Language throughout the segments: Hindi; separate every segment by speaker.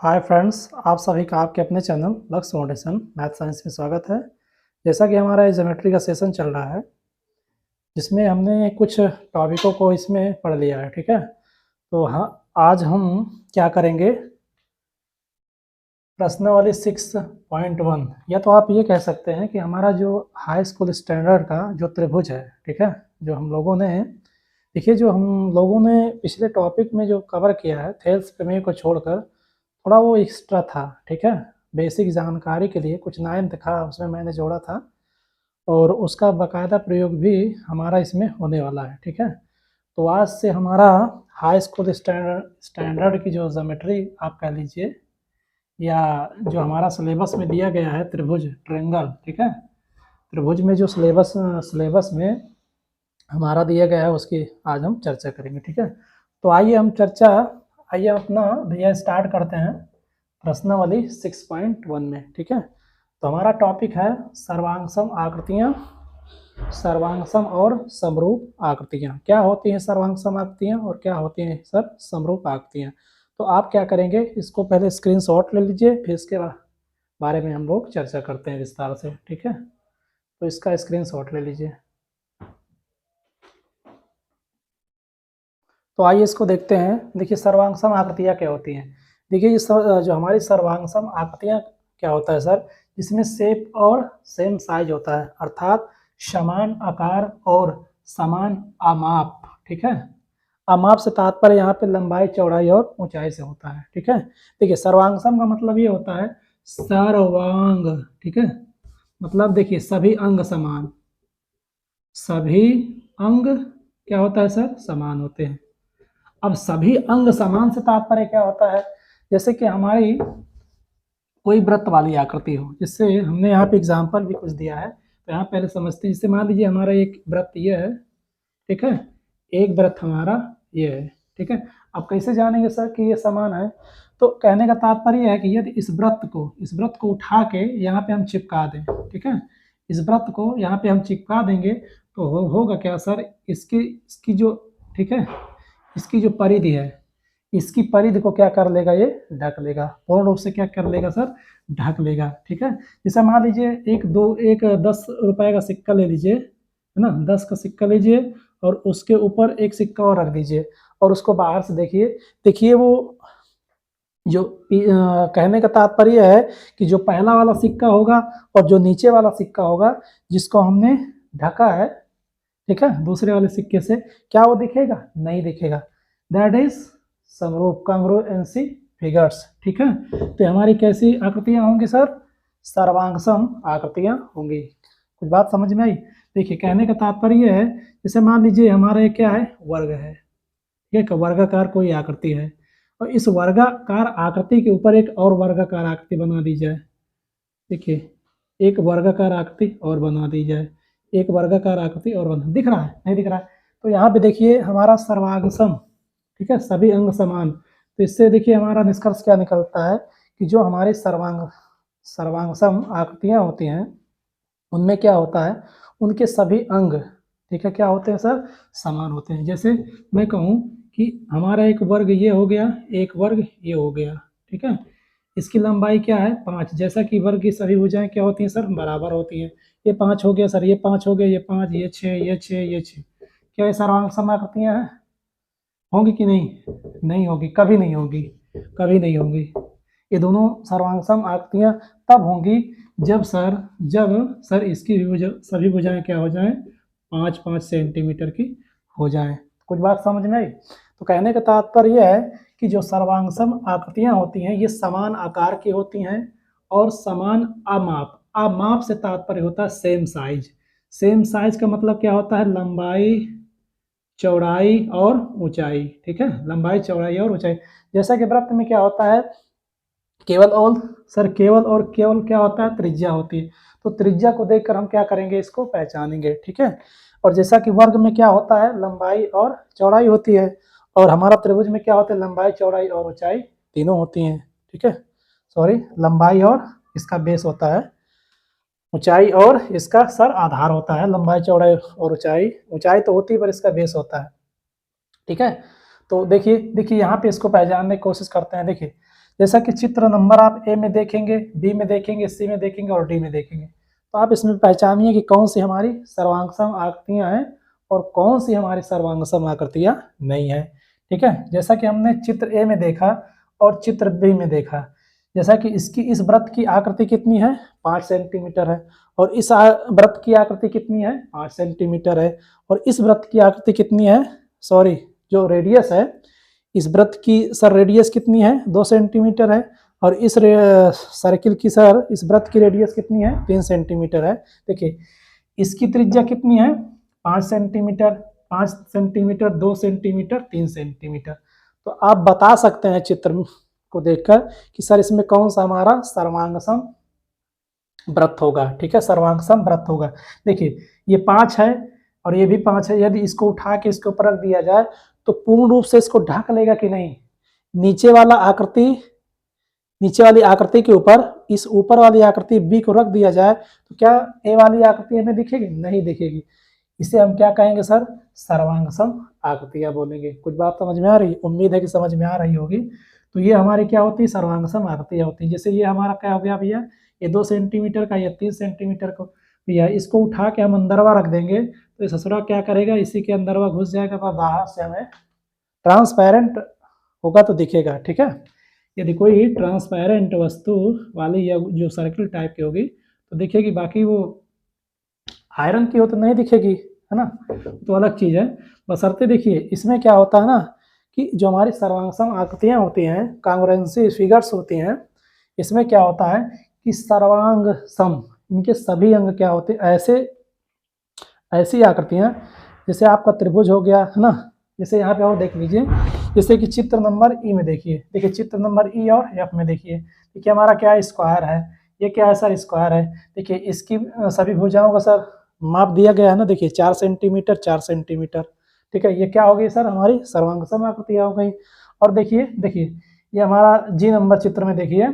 Speaker 1: हाय फ्रेंड्स, आप सभी का आपके अपने चैनल लक्ष्य फाउंडेशन मैथ साइंस में स्वागत है। जैसा कि हमारा ज्योमेट्री का सेशन चल रहा है, जिसमें हमने कुछ टॉपिकों को इसमें पढ़ लिया है। ठीक है, तो हाँ, आज हम क्या करेंगे, प्रश्नावली 6.1, या तो आप ये कह सकते हैं कि हमारा जो हाई स्कूल स्टैंडर्ड का जो त्रिभुज है, ठीक है, जो हम लोगों ने देखिए, जो हम लोगों ने पिछले टॉपिक में जो कवर किया है, थेल्स प्रमेय को छोड़कर थोड़ा वो एक्स्ट्रा था। ठीक है, बेसिक जानकारी के लिए कुछ नाइन्थ था, उसमें मैंने जोड़ा था और उसका बाकायदा प्रयोग भी हमारा इसमें होने वाला है। ठीक है, तो आज से हमारा हाई स्कूल स्टैंडर्ड की जो ज्योमेट्री आप कह लीजिए, या जो हमारा सिलेबस में दिया गया है त्रिभुज, ट्रायंगल, ठीक है, त्रिभुज में जो सिलेबस में हमारा दिया गया है, उसकी आज हम चर्चा करेंगे। ठीक है, तो आइए अपना भैया स्टार्ट करते हैं प्रश्नावली 6.1 में। ठीक है, तो हमारा टॉपिक है सर्वांगसम आकृतियाँ, सर्वांगसम और समरूप आकृतियाँ। क्या होती हैं सर्वांगसम आकृतियाँ और क्या होती हैं सर समरूप आकृतियाँ? तो आप क्या करेंगे, इसको पहले स्क्रीनशॉट ले लीजिए, फिर इसके बारे में हम लोग चर्चा करते हैं विस्तार से। ठीक है, तो इसका स्क्रीनशॉट ले लीजिए। तो आइए इसको देखते हैं। देखिए, सर्वांगसम आकृतियाँ क्या होती हैं। देखिए, ये जो हमारी सर्वांगसम आकृतियाँ क्या होता है सर, इसमें शेप और सेम साइज होता है, अर्थात समान आकार और समान आमाप। ठीक है, आमाप से तात्पर्य यहाँ पे लंबाई, चौड़ाई और ऊंचाई से होता है। ठीक है, देखिए सर्वांगसम का मतलब ये होता है सर्वांग। ठीक है, मतलब देखिए सभी अंग समान, सभी अंग क्या होता है सर, समान होते हैं। अब सभी अंग समान से तात्पर्य क्या होता है, जैसे कि हमारी कोई वृत्त वाली आकृति हो, जिससे हमने यहाँ पे एग्जांपल भी कुछ दिया है, तो यहाँ पहले समझते हैं। जैसे मान लीजिए हमारा एक वृत्त ये है, ठीक है, एक वृत्त हमारा ये है। ठीक है, अब कैसे जानेंगे सर कि ये समान है? तो कहने का तात्पर्य है कि यदि इस वृत्त को उठा के यहाँ पे हम चिपका दें, ठीक है, इस वृत्त को यहाँ पे हम चिपका देंगे, तो होगा क्या सर, इसकी जो, ठीक है, इसकी जो परिधि है, इसकी परिधि को क्या कर लेगा, ये ढक लेगा, पूर्ण रूप से क्या कर लेगा सर, ढक लेगा। ठीक है, जैसे मान लीजिए एक 10 रुपए का सिक्का ले लीजिए, है ना, 10 का सिक्का लीजिए और उसके ऊपर एक सिक्का और रख दीजिए और उसको बाहर से देखिए वो जो कहने का तात्पर्य है कि जो पहला वाला सिक्का होगा और जो नीचे वाला सिक्का होगा, जिसको हमने ढका है, ठीक है, दूसरे वाले सिक्के से, क्या वो दिखेगा? नहीं दिखेगा। दैट इज समरूप, कांग्रुएंसी फिगर्स। ठीक है, तो हमारी कैसी आकृतियां होंगी सर, सर्वांगसम आकृतियां होंगी। कुछ बात समझ में आई? देखिए, कहने का तात्पर्य है, जैसे मान लीजिए हमारा ये क्या है, वर्ग है, एक वर्गाकार कोई आकृति है, और इस वर्गाकार आकृति के ऊपर एक और वर्गाकार आकृति बना दी जाए। देखिए, एक वर्गाकार आकृति और बना दी जाए, एक वर्गाकार आकृति और बना, दिख रहा है? नहीं दिख रहा है? तो यहाँ पे देखिए हमारा सर्वांगसम, ठीक है, सभी अंग समान। तो इससे देखिए हमारा निष्कर्ष क्या निकलता है कि जो हमारी सर्वांगसम आकृतियाँ होती हैं, उनमें क्या होता है, उनके सभी अंग, ठीक है, क्या होते हैं सर, समान होते हैं। जैसे मैं कहूँ कि हमारा एक वर्ग ये हो गया, एक वर्ग ये हो गया, ठीक है, इसकी लंबाई क्या है, 5। जैसा कि वर्ग की सभी भुजाएं क्या होती हैं सर, बराबर होती हैं। ये 5 हो गया सर, ये 5 हो गया, ये 5, ये 6, ये 6, ये 6। क्या ये सर्वांगसम आकृतियाँ हैं? होंगी कि नहीं? नहीं होगी, कभी नहीं होगी, कभी नहीं होगी। ये दोनों सर्वांगसम आकृतियाँ तब होंगी जब सर इसकी सभी भुजाएं क्या हो जाएं, 5-5 सेंटीमीटर की हो जाएं। कुछ बात समझ में आई? तो कहने का तात्पर्य यह है कि जो सर्वांगसम आकृतियां होती हैं, ये समान आकार की होती हैं और समान आमाप। आमाप से तात्पर्य होता है सेम साइज। सेम साइज का मतलब क्या होता है, लंबाई, चौड़ाई और ऊंचाई। ठीक है, लंबाई, चौड़ाई और ऊंचाई। जैसा कि वृत्त में क्या होता है, केवल क्या होता है, त्रिज्या होती है। तो त्रिज्या को देखकर हम क्या करेंगे, इसको पहचानेंगे। ठीक है, और जैसा कि वर्ग में क्या होता है, लंबाई और चौड़ाई होती है, और हमारा त्रिभुज में क्या होता है, लंबाई, चौड़ाई और ऊंचाई तीनों होती हैं। ठीक है, सॉरी, लंबाई और इसका बेस होता है, ऊंचाई और इसका सर आधार होता है। लंबाई, चौड़ाई और ऊंचाई तो होती है पर इसका बेस होता है। ठीक है, तो देखिए यहाँ पे इसको पहचानने की कोशिश करते हैं। देखिए, जैसा कि चित्र नंबर आप ए में देखेंगे, बी में देखेंगे, सी में देखेंगे और डी में देखेंगे, तो आप इसमें पहचानिए कि कौन सी हमारी सर्वांगसम आकृतियां हैं और कौन सी हमारी सर्वांगसम आकृतियां नहीं है। ठीक है, जैसा कि हमने चित्र ए में देखा और चित्र बी में देखा, जैसा कि इस वृत्त की आकृति कितनी है, 5 सेंटीमीटर है, और इस वृत्त की आकृति कितनी है, 5 सेंटीमीटर है, और इस वृत्त की आकृति कितनी है, सॉरी जो रेडियस है, इस वृत्त की सर रेडियस कितनी है, 2 सेंटीमीटर है, और इस सर्किल की सर इस वृत्त की रेडियस कितनी है, 3 सेंटीमीटर है। देखिए इसकी त्रिज्या कितनी है, 5 सेंटीमीटर, 5 सेंटीमीटर, 2 सेंटीमीटर, 3 सेंटीमीटर। तो आप बता सकते हैं चित्र को देखकर कि सर इसमें कौन सा हमारा सर्वांगसम वृत्त होगा। ठीक है, सर्वांगसम वृत्त होगा। देखिए ये 5 है और ये भी 5 है, यदि इसको उठा के इसके ऊपर रख दिया जाए तो पूर्ण रूप से इसको ढक लेगा कि नहीं। नीचे वाली आकृति के ऊपर इस ऊपर वाली आकृति बी को रख दिया जाए तो क्या ए वाली आकृति हमें दिखेगी, नहीं दिखेगी। इसे हम क्या कहेंगे सर, सर्वांगसम आकृतियां बोलेंगे। कुछ बात समझ में आ रही है, उम्मीद है कि समझ में आ रही होगी। तो ये हमारी क्या होती है, सर्वांगसम आकृतियां होती है। जैसे ये हमारा क्या हो गया भैया, ये 2 सेंटीमीटर का, ये 3 सेंटीमीटर को भैया, इसको उठा के हम अंदरवा रख देंगे तो ससुरा क्या करेगा, इसी के अंदरवा घुस जाएगा, बाहर से हमें ट्रांसपेरेंट होगा तो दिखेगा। ठीक है, यदि कोई ट्रांसपेरेंट वस्तु वाली या जो सर्किल टाइप की होगी तो दिखेगी, बाकी वो आयरन की हो तो नहीं दिखेगी, है ना, तो अलग चीज है। बशर्ते देखिए इसमें क्या होता है ना कि जो हमारी सर्वांगसम आकृतियां होती हैं, कांग्रुएंसी फिगर्स होती हैं, इसमें क्या होता है कि सर्वांग सम, इनके सभी अंग क्या होते हैं, ऐसी आकृतियां, जैसे आपका त्रिभुज हो गया, है ना, जैसे यहाँ पे और देख लीजिए, जैसे कि चित्र नंबर ई में देखिए चित्र नंबर ई और एफ में देखिए हमारा क्या है, स्क्वायर है। ये क्या है सर, स्क्वायर है। देखिए इसकी सभी भुजाओं का सर माप दिया गया है ना, देखिए 4 सेंटीमीटर 4 सेंटीमीटर। ठीक है, ये क्या हो गई सर, हमारी सर्वांगसम आकृतियां हो गई। और देखिए ये हमारा जी नंबर चित्र में देखिए,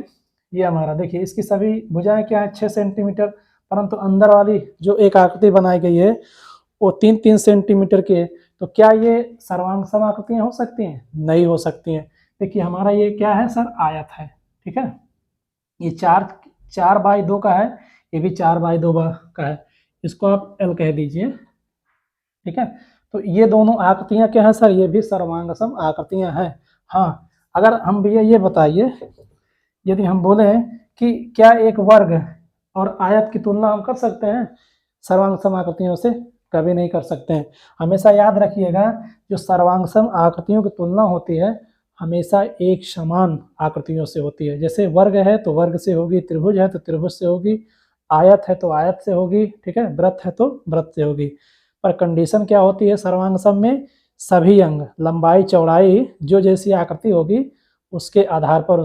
Speaker 1: ये हमारा देखिए इसकी सभी भुजाएं क्या है, 6 सेंटीमीटर, परंतु अंदर वाली जो एक आकृति बनाई गई है वो 3-3 सेंटीमीटर की है। तो क्या ये सर्वांगसम आकृतियां हो सकती हैं, नहीं हो सकती हैं। देखिए हमारा ये क्या है सर, आयत है। ठीक है, ये 4x2 का है, ये भी 4x2 का है, इसको आप L कह दीजिए। ठीक है, तो ये दोनों आकृतियां क्या है सर, ये भी सर्वांगसम आकृतियां हैं। हाँ, अगर हम भैया ये बताइए, यदि हम बोले कि क्या एक वर्ग और आयत की तुलना हम कर सकते हैं सर्वांगसम आकृतियों से, कभी नहीं कर सकते हैं। हमेशा याद रखिएगा, जो सर्वांगसम आकृतियों की तुलना होती है हमेशा एक समान आकृतियों से होती है। जैसे वर्ग है तो वर्ग से होगी, त्रिभुज है तो त्रिभुज से होगी, आयत है तो आयत से होगी, ठीक है, वृत्त है तो वृत्त से होगी। पर कंडीशन क्या होती है सर्वांगसम में, सभी अंग, लंबाई चौड़ाई जो जैसी आकृति होगी उसके आधार पर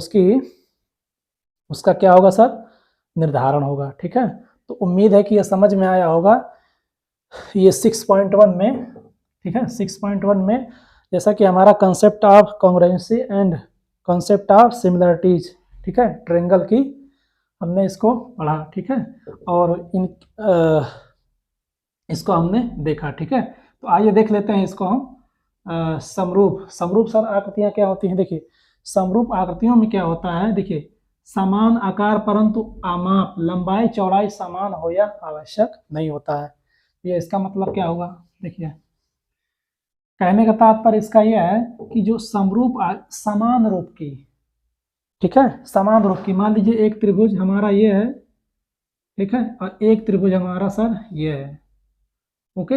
Speaker 1: उसका क्या होगा सर, निर्धारण होगा। ठीक है, तो उम्मीद है कि यह समझ में आया होगा। ये 6.1 में, ठीक है, 6.1 में जैसा कि हमारा concept of congruency and concept of similarities, ठीक है, ट्रायंगल की हमने इसको पढ़ा। ठीक है, और इसको हमने देखा। ठीक है, तो आइए देख लेते हैं इसको हम। समरूप सर आकृतियां क्या होती हैं। देखिए समरूप आकृतियों में क्या होता है, देखिए समान आकार परंतु आमाप, लंबाई चौड़ाई समान हो या आवश्यक नहीं होता है। ये इसका मतलब क्या होगा, देखिए कहने का तात्पर्य इसका यह है कि जो समरूप समान रूप की, ठीक है, समान रूप की, मान लीजिए एक त्रिभुज हमारा ये है, ठीक है, और एक त्रिभुज हमारा सर ये है। ओके,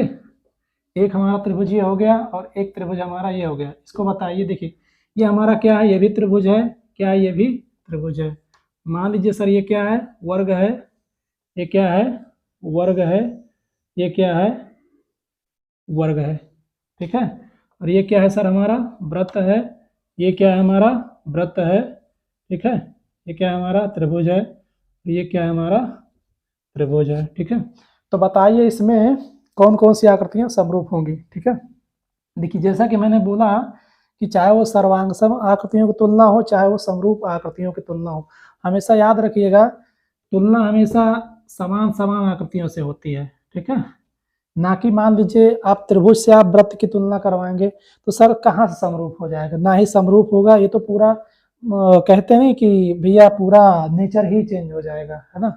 Speaker 1: एक हमारा त्रिभुज ये हो गया और एक त्रिभुज हमारा ये हो गया। इसको बताइए, देखिए ये हमारा क्या है, ये भी त्रिभुज है, क्या ये भी त्रिभुज है। मान लीजिए सर ये क्या है, वर्ग है, ये क्या है, वर्ग है, ये क्या है, वर्ग है। ठीक है, और ये क्या है सर, हमारा वृत्त है, ये क्या है, हमारा वृत्त है। ठीक है, ये क्या है, हमारा त्रिभुज है, ये क्या है, हमारा त्रिभुज है। ठीक है, तो बताइए इसमें कौन कौन सी आकृतियां समरूप होंगी। ठीक है, देखिए जैसा कि मैंने बोला कि चाहे वो सर्वांगसम आकृतियों की तुलना हो, चाहे वो समरूप आकृतियों की तुलना हो, हमेशा याद रखिएगा तुलना हमेशा समान आकृतियों से होती है। ठीक है, ना कि मान लीजिए आप त्रिभुज से आप वृत्त की तुलना करवाएंगे तो सर कहाँ से समरूप हो जाएगा, ना ही समरूप होगा। ये तो पूरा कहते नहीं कि भैया पूरा नेचर ही चेंज हो जाएगा, है ना।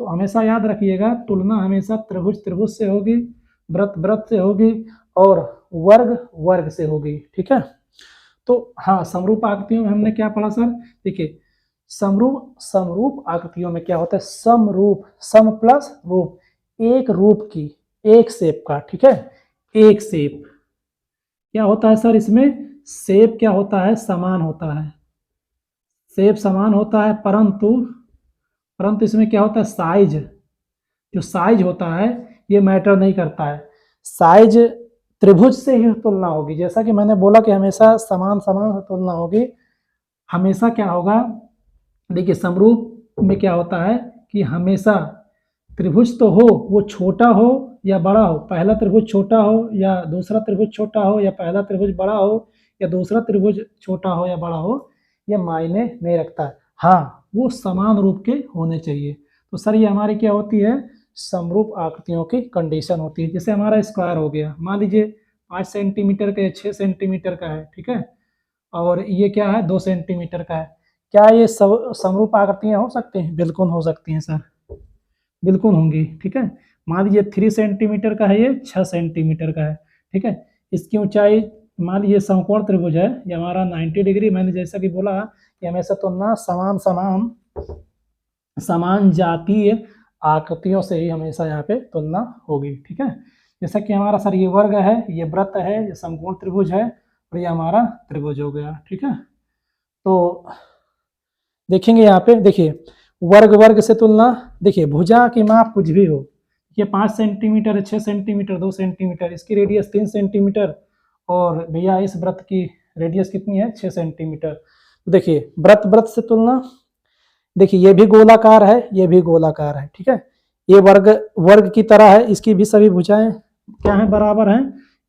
Speaker 1: तो हमेशा याद रखिएगा, तुलना हमेशा त्रिभुज त्रिभुज से होगी, वृत्त वृत्त से होगी, और वर्ग वर्ग से होगी, ठीक है। तो हाँ, समरूप आकृतियों में हमने क्या पढ़ा सर, देखिए समरूप समरूप आकृतियों में क्या होता है, समरूप, सम प्लस रूप, एक रूप की, एक शेप का, ठीक है, एक शेप क्या होता है सर, इसमें शेप क्या होता है, समान होता है, शेप समान होता है, परंतु परंतु इसमें क्या होता है, साइज, जो साइज होता है ये मैटर नहीं करता है, साइज त्रिभुज से ही तुलना होगी, जैसा कि मैंने बोला कि हमेशा समान समान से तुलना होगी, हमेशा क्या होगा, देखिए समरूप में क्या होता है कि हमेशा त्रिभुज तो हो, वो छोटा हो या बड़ा हो, पहला त्रिभुज छोटा हो या दूसरा त्रिभुज छोटा हो, या पहला त्रिभुज बड़ा हो या दूसरा त्रिभुज छोटा हो या बड़ा हो, यह मायने नहीं रखता है, हाँ वो समान रूप के होने चाहिए। तो सर ये हमारी क्या होती है, समरूप आकृतियों की कंडीशन होती है। जैसे हमारा स्क्वायर हो गया, मान लीजिए 5 सेंटीमीटर का या 6 सेंटीमीटर का है, ठीक है, और ये क्या है 2 सेंटीमीटर का है, क्या ये समरूप आकृतियां हो सकती हैं, बिल्कुल हो सकती हैं सर, बिल्कुल होंगी, ठीक है। मान लीजिए 3 सेंटीमीटर का है, ये 6 सेंटीमीटर का है, ठीक है, इसकी ऊंचाई मान लीजिए समकोण त्रिभुज है, ये हमारा 90 डिग्री, मैंने जैसा कि बोला कि हमेशा तुलना समान समान समान जातीय आकृतियों से ही हमेशा यहाँ पे तुलना होगी, ठीक है। जैसा कि हमारा सर ये वर्ग है, ये वृत्त है, ये समकोण त्रिभुज है, और ये हमारा त्रिभुज हो गया, ठीक है। तो देखेंगे यहाँ पे, देखिए वर्ग वर्ग से तुलना, देखिए भुजा की माप कुछ भी हो, ये 5 सेंटीमीटर, 6 सेंटीमीटर, 2 सेंटीमीटर, इसकी रेडियस 3 सेंटीमीटर, और भैया इस वृत्त की रेडियस कितनी है, 6 सेंटीमीटर। तो देखिए वृत्त वृत्त से तुलना, देखिए ये भी गोलाकार है, ये भी गोलाकार है, ठीक है, ये वर्ग वर्ग की तरह है, इसकी भी सभी भुजाएं क्या है, बराबर हैं,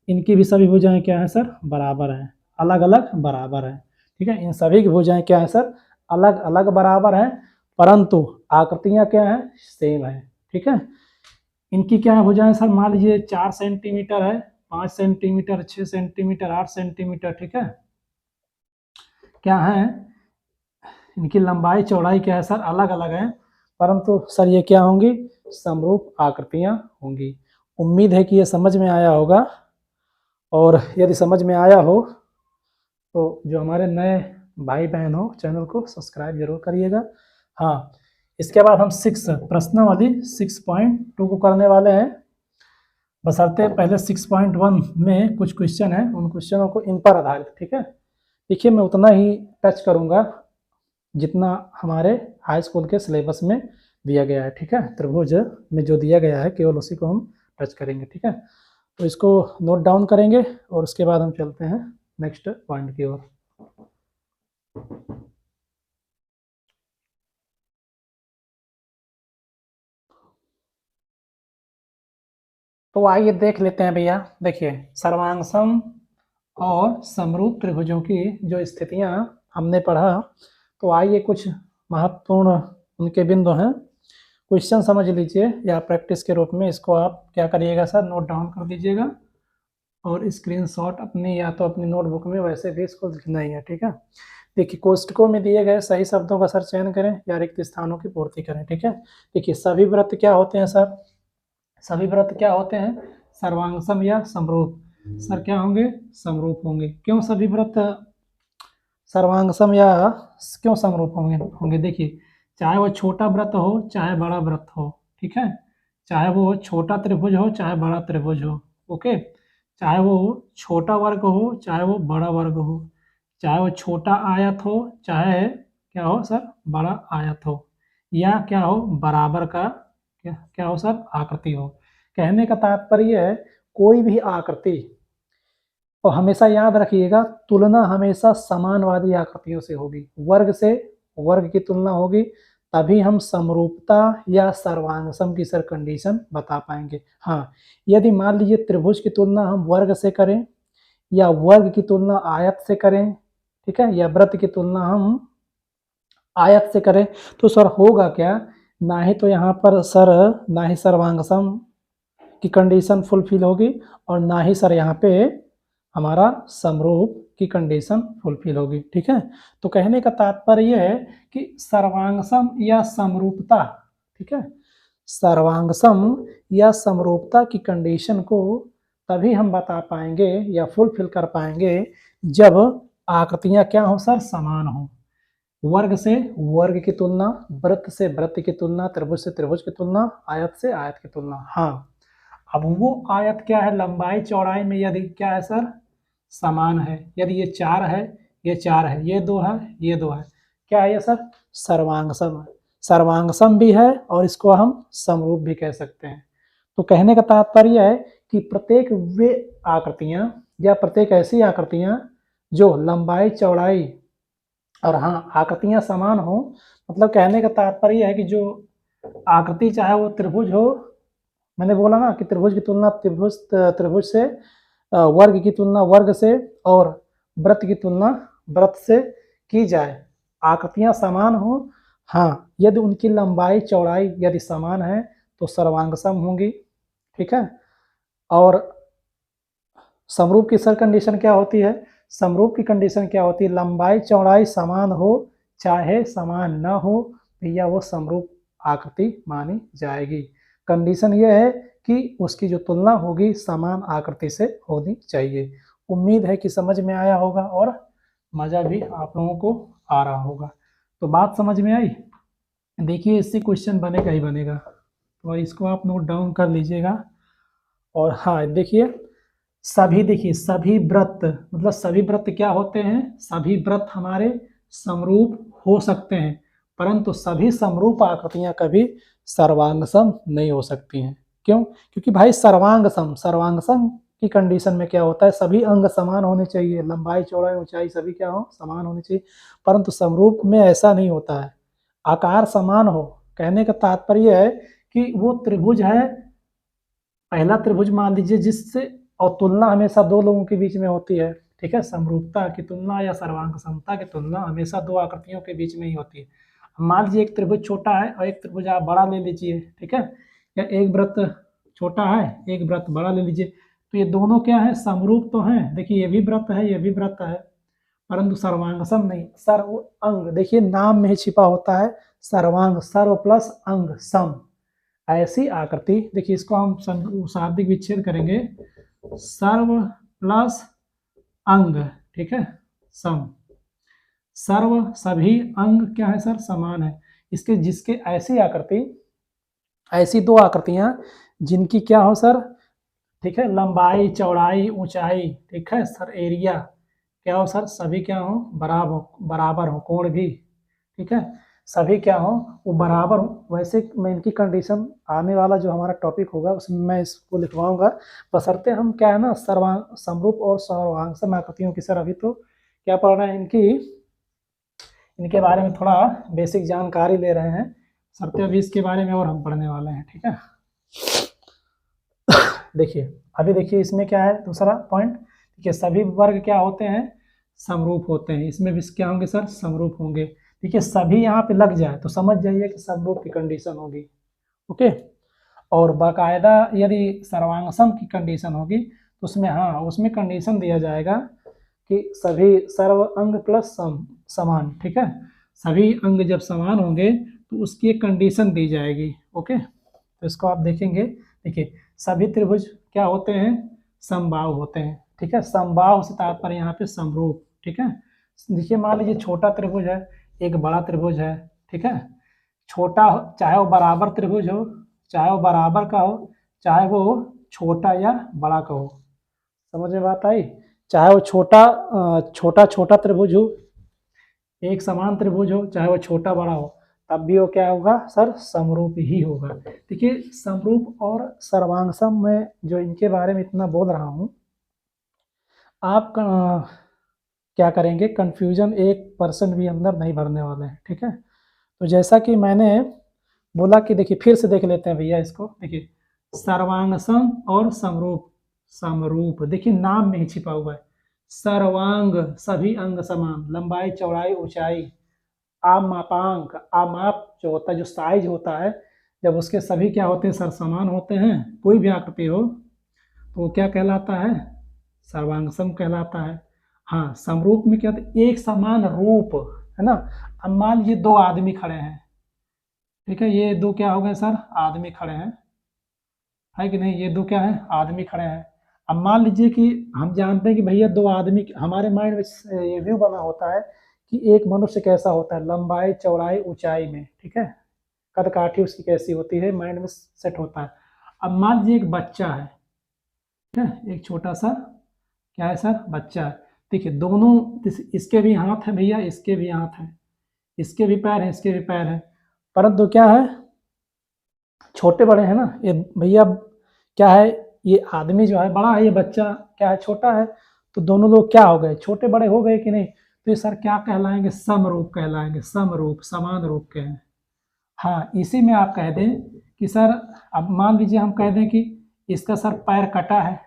Speaker 1: इनकी भी सभी भुजाएं क्या है सर, बराबर हैं, अलग अलग बराबर है, ठीक है, इन सभी की भुजाएं क्या है सर, अलग अलग बराबर है, परंतु आकृतियां क्या है, सेम है, ठीक है। इनकी क्या है भुजाएं सर, मान लीजिए 4 सेंटीमीटर है, 5 सेंटीमीटर, 6 सेंटीमीटर, 8 सेंटीमीटर, ठीक है, क्या है इनकी लंबाई चौड़ाई क्या है सर, अलग अलग है, परंतु सर ये क्या होंगी, समरूप आकृतियां होंगी। उम्मीद है कि ये समझ में आया होगा, और यदि समझ में आया हो तो जो हमारे नए भाई बहन हो चैनल को सब्सक्राइब जरूर करिएगा। हाँ, इसके बाद हम 6 प्रश्नावली 6.2 को करने वाले हैं, बशर्ते पहले 6.1 में कुछ क्वेश्चन है, उन क्वेश्चनों को इन पर आधारित, ठीक है। देखिए मैं उतना ही टच करूंगा जितना हमारे हाई स्कूल के सिलेबस में दिया गया है, ठीक है, त्रिभुज में जो दिया गया है केवल उसी को हम टच करेंगे, ठीक है। तो इसको नोट डाउन करेंगे और उसके बाद हम चलते हैं नेक्स्ट पॉइंट की ओर। तो आइए देख लेते हैं भैया, देखिए सर्वांगसम और समरूप त्रिभुजों की जो स्थितियां हमने पढ़ा, तो आइए कुछ महत्वपूर्ण उनके बिंदु हैं, क्वेश्चन समझ लीजिए या प्रैक्टिस के रूप में इसको आप क्या करिएगा सर, नोट डाउन कर दीजिएगा, और स्क्रीनशॉट अपनी या तो अपनी नोटबुक में वैसे भी इसको लिखना ही है, ठीक है। देखिए कोष्टकों में दिए गए सही शब्दों का सर चयन करें या रिक्त स्थानों की पूर्ति करें, ठीक है। देखिए सभी वृत्त क्या होते हैं सर, सभी वृत्त क्या होते हैं, सर्वांगसम या समरूप, सर क्या होंगे, समरूप होंगे। क्यों सभी वृत्त सर्वांगसम या क्यों समरूप होंगे, देखिए चाहे वो छोटा वृत्त हो चाहे बड़ा वृत्त हो, ठीक है, चाहे वो छोटा त्रिभुज हो चाहे बड़ा त्रिभुज हो, ओके, चाहे वो छोटा वर्ग हो चाहे वो बड़ा वर्ग हो, चाहे वो छोटा आयत हो चाहे क्या हो सर, बड़ा आयत हो, या क्या हो बराबर का क्या हो सर, आकृति हो। कहने का तात्पर्य है कोई भी आकृति, और हमेशा याद रखिएगा तुलना हमेशा समानवादी आकृतियों से होगी, वर्ग से वर्ग की तुलना होगी, तभी हम समरूपता या सर्वांगसम की सर कंडीशन बता पाएंगे। हाँ, यदि मान लीजिए त्रिभुज की तुलना हम वर्ग से करें या वर्ग की तुलना आयत से करें, ठीक है, या वृत्त की तुलना हम आयत से करें, तो सर होगा क्या, ना ही तो यहाँ पर सर ना ही सर्वांगसम की कंडीशन फुलफिल होगी, और ना ही सर यहाँ पे हमारा समरूप की कंडीशन फुलफिल होगी। ठीक है, तो कहने का तात्पर्य यह है कि सर्वांगसम या समरूपता, ठीक है, सर्वांगसम या समरूपता की कंडीशन को तभी हम बता पाएंगे या फुलफिल कर पाएंगे जब आकृतियां क्या हो सर, समान हो। वर्ग से वर्ग की तुलना, वृत्त से वृत्त की तुलना, त्रिभुज से त्रिभुज की तुलना, आयत से आयत की तुलना। हाँ, अब वो आयत क्या है, लंबाई चौड़ाई में यदि क्या है सर, समान है। यदि ये 4 है, ये 4 है, ये 2 है, ये 2 है, क्या है ये सर, सर्वांगसम है। सर्वांगसम भी है और इसको हम समरूप भी कह सकते हैं। तो कहने का तात्पर्य है कि प्रत्येक वे आकृतियां या प्रत्येक ऐसी आकृतियां जो लंबाई चौड़ाई और हाँ आकृतियां समान हो, मतलब कहने का तात्पर्य है कि जो आकृति चाहे वो त्रिभुज हो, मैंने बोला ना कि त्रिभुज की तुलना त्रिभुज से, वर्ग की तुलना वर्ग से और वृत्त की तुलना वृत्त से की जाए, आकृतियां समान हो। हाँ, यदि उनकी लंबाई चौड़ाई यदि समान है तो सर्वांगसम होंगी। ठीक है, और समरूप की सर कंडीशन क्या होती है, समरूप की कंडीशन क्या होती है, लंबाई चौड़ाई समान हो चाहे समान न हो, या वो समरूप आकृति मानी जाएगी। कंडीशन ये है कि उसकी जो तुलना होगी समान आकृति से होनी चाहिए। उम्मीद है कि समझ में आया होगा और मज़ा भी आप लोगों को आ रहा होगा। तो बात समझ में आई। देखिए इससे क्वेश्चन बनेगा ही बनेगा, तो इसको आप नोट डाउन कर लीजिएगा। और हाँ देखिए सभी व्रत, मतलब सभी व्रत क्या होते हैं, सभी व्रत हमारे समरूप हो सकते हैं, परंतु सभी समरूप आकृतियां कभी सर्वांगसम नहीं हो सकती हैं। क्यों? क्योंकि भाई सर्वांगसम की कंडीशन में क्या होता है, सभी अंग समान होने चाहिए, लंबाई चौड़ाई ऊंचाई सभी क्या हो, समान होने चाहिए, परंतु समरूप में ऐसा नहीं होता है। आकार समान हो, कहने का तात्पर्य है कि वो त्रिभुज है, पहला त्रिभुज मान लीजिए जिससे, और तुलना हमेशा दो लोगों के बीच में होती है। ठीक है, समरूपता की तुलना या सर्वांग समता की तुलना हमेशा दो आकृतियों के बीच में ही होती है। मान लीजिए एक त्रिभुज छोटा है और एक त्रिभुज आप बड़ा ले लीजिए, ठीक है, या एक वृत्त छोटा है एक वृत्त बड़ा ले लीजिए, तो ये दोनों क्या है, समरूप तो हैं। देखिए ये भी वृत्त है ये भी वृत्त है, परंतु सर्वांगसम नहीं। सर्व अंग देखिए नाम में ही छिपा होता है, सर्वांग, सर्व प्लस अंग सम, ऐसी आकृति। देखिए इसको हम शाब्दिक विच्छेद करेंगे, सर्व प्लस अंग, ठीक है, सम, सर्व सभी, अंग क्या है सर, समान है। इसके जिसके ऐसी आकृति, ऐसी दो आकृतियां जिनकी क्या हो सर, ठीक है, लंबाई चौड़ाई ऊंचाई, ठीक है सर, एरिया क्या हो सर, सभी क्या हो, बराबर हो, कोण भी, ठीक है, सभी क्या हो वो बराबर हो। वैसे मैं इनकी कंडीशन आने वाला जो हमारा टॉपिक होगा उसमें मैं इसको लिखवाऊंगा, बशर्ते हम क्या है ना समरूप और सर्वांगसम आकृतियों की सर अभी तो क्या पढ़ रहे हैं, इनके बारे में थोड़ा बेसिक जानकारी ले रहे हैं, सरते अभी इसके बारे में और हम पढ़ने वाले हैं। ठीक है, देखिए अभी देखिए इसमें क्या है दूसरा पॉइंट, देखिए सभी वर्ग क्या होते हैं, समरूप होते हैं। इसमें भी क्या होंगे सर, समरूप होंगे। देखिए सभी यहाँ पे लग जाए तो समझ जाइए कि समरूप की कंडीशन होगी। ओके, और बाकायदा यदि सर्वांगसम की कंडीशन होगी तो उसमें हाँ उसमें कंडीशन दिया जाएगा कि सभी सर्व अंग प्लस समान, ठीक है, सभी अंग जब समान होंगे तो उसकी एक कंडीशन दी जाएगी। ओके, तो इसको आप देखेंगे। देखिए सभी त्रिभुज क्या होते हैं, समबाहु होते हैं। ठीक है, समबाहु से तात्पर्य यहाँ पे समरूप। ठीक है, देखिए मान लीजिए छोटा त्रिभुज है एक बड़ा त्रिभुज है, ठीक है, छोटा चाहे वो बराबर त्रिभुज हो, चाहे वो बराबर का हो, चाहे वो छोटा या बड़ा का हो, समझ में बात आई, चाहे वो छोटा त्रिभुज हो, एक समान त्रिभुज हो, चाहे वो छोटा बड़ा हो, तब भी वो क्या होगा सर, समरूप ही होगा। देखिए समरूप और सर्वांगसम में जो इनके बारे में इतना बोल रहा हूँ, आप क्या करेंगे, कंफ्यूजन 1% भी अंदर नहीं भरने वाले हैं। ठीक है, तो जैसा कि मैंने बोला कि देखिए फिर से देख लेते हैं भैया इसको। देखिए सर्वांगसम और समरूप देखिए नाम में ही छिपा हुआ है। सर्वांग सभी अंग समान, लंबाई चौड़ाई ऊंचाई, आमापांक आमाप जो होता है, जो साइज होता है, जब उसके सभी क्या होते हैं सर, समान होते हैं, कोई भी आकृति हो तो वो क्या कहलाता है, सर्वांगसम कहलाता है। हाँ, समरूप में क्या होता है, एक समान रूप, है ना। अब मान लीजिए दो आदमी खड़े हैं, ठीक है, ये दो क्या हो गए सर, आदमी खड़े हैं, है कि नहीं, ये दो क्या है, आदमी खड़े हैं। अब मान लीजिए कि हम जानते हैं कि भैया दो आदमी, हमारे माइंड में ये व्यू बना होता है कि एक मनुष्य कैसा होता है, लंबाई चौड़ाई ऊंचाई में, ठीक है, कद काठी उसकी कैसी होती है, माइंड में सेट होता है। अब मान लीजिए एक बच्चा है, ठीक है, एक छोटा सा क्या है सर, बच्चा है। देखिए दोनों, इसके भी हाथ है भैया, इसके भी हाथ है, इसके भी पैर है, इसके भी पैर है, परंतु क्या है, छोटे बड़े हैं ना ये भैया, क्या है, ये आदमी जो है बड़ा है, ये बच्चा क्या है, छोटा है, तो दोनों लोग क्या हो गए, छोटे बड़े हो गए कि नहीं, तो ये सर क्या कहलाएंगे, समरूप कहलाएंगे, समरूप, समान रूप के हैं। हाँ, इसी में आप कह दें कि सर, अब मान लीजिए हम कह दें कि इसका सर पैर कटा है,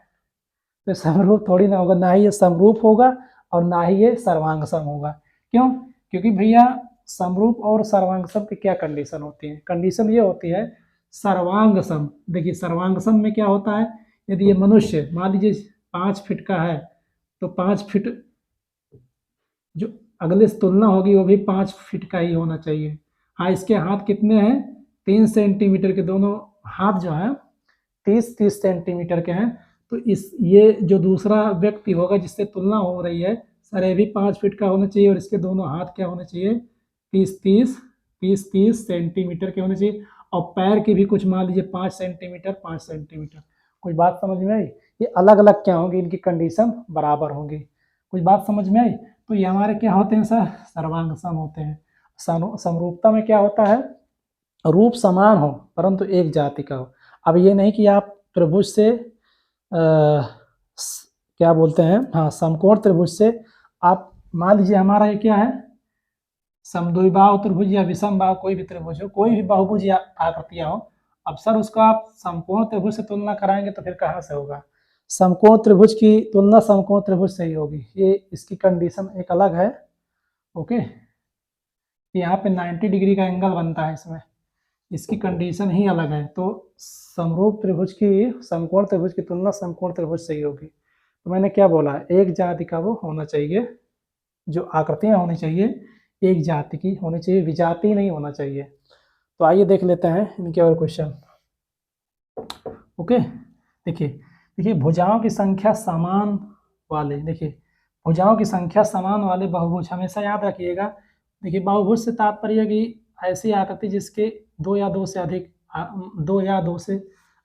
Speaker 1: तो समरूप थोड़ी ना होगा, ना ही ये समरूप होगा और ना ही ये सर्वांग सम होगा। क्यों? क्योंकि भैया समरूप और सर्वांग सम की क्या कंडीशन होती है, कंडीशन ये होती है सर्वांग सम। देखिए सर्वांग सम में क्या होता है, यदि ये मनुष्य मान लीजिए 5 फीट का है, तो 5 फीट जो अगले से तुलना होगी वो भी 5 फीट का ही होना चाहिए। हाँ, इसके हाथ कितने हैं, 3 सेंटीमीटर के, दोनों हाथ जो है 30-30 सेंटीमीटर के हैं। तो इस ये जो दूसरा व्यक्ति होगा जिससे तुलना हो रही है, सर ये भी 5 फीट का होना चाहिए और इसके दोनों हाथ क्या होने चाहिए, 30-30 सेंटीमीटर के होने चाहिए। और पैर की भी कुछ मान लीजिए 5 सेंटीमीटर 5 सेंटीमीटर। कुछ बात समझ में आई, ये अलग अलग क्या होंगी, इनकी कंडीशन बराबर होंगी। कुछ बात समझ में आई। तो ये हमारे क्या होते हैं सर, सर्वांग सम होते हैं। समरूपता में क्या होता है, रूप समान हो परंतु एक जाति का हो। अब ये नहीं कि आप त्रिभुज से क्या बोलते हैं, हाँ, समकोण त्रिभुज से आप मान लीजिए हमारा ये क्या है, समद्विबाहु त्रिभुज या विषम बाहु कोई भी त्रिभुज हो, कोई भी बहुभुज या आकृतियां हो। अब सर उसको आप समकोण त्रिभुज से तुलना कराएंगे तो फिर कहाँ से होगा, समकोण त्रिभुज की तुलना समकोण त्रिभुज से ही होगी। ये इसकी कंडीशन एक अलग है। ओके, यहाँ पे 90 डिग्री का एंगल बनता है इसमें, इसकी कंडीशन ही अलग है। तो समरूप त्रिभुज की, समकोण त्रिभुज की तुलना समकोण त्रिभुज से ही होगी। तो मैंने क्या बोला, एक जाति का वो होना चाहिए, जो आकृतियां होनी चाहिए एक जाति की होनी चाहिए, विजातीय नहीं होना चाहिए। तो आइए देख लेते हैं इनके और क्वेश्चन। ओके, देखिए देखिए भुजाओं की संख्या समान वाले, देखिए भुजाओं की संख्या समान वाले बहुभुज, हमेशा याद रखिएगा। देखिए बहुभुज से तात्पर्य कि ऐसी आकृति जिसके दो या दो से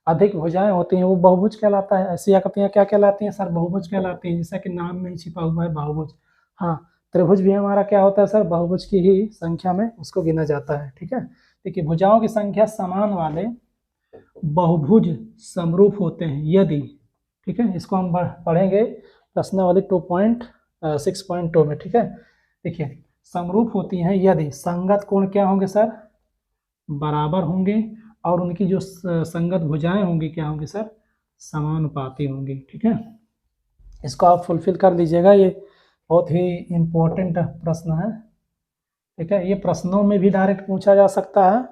Speaker 1: अधिक भुजाएं होती हैं वो बहुभुज कहलाता है। ऐसी आकृतियां क्या कहलाती हैं सर, बहुभुज कहलाती हैं, जैसा कि नाम में ही छिपा हुआ है बहुभुज। हाँ, त्रिभुज भी हमारा क्या होता है सर, बहुभुज की ही संख्या में उसको गिना जाता है। ठीक है, देखिए भुजाओं की संख्या समान वाले बहुभुज समरूप होते हैं यदि, ठीक है, इसको हम पढ़ेंगे प्रश्नावली 2.6.2 में। ठीक है, देखिए समरूप होती हैं यदि संगत कोण क्या होंगे सर, बराबर होंगे, और उनकी जो संगत भुजाएं होंगी क्या होंगी सर, समानुपाती होंगी। ठीक है, इसको आप फुलफिल कर लीजिएगा, ये बहुत ही इम्पोर्टेंट प्रश्न है। ठीक है, ये प्रश्नों में भी डायरेक्ट पूछा जा सकता है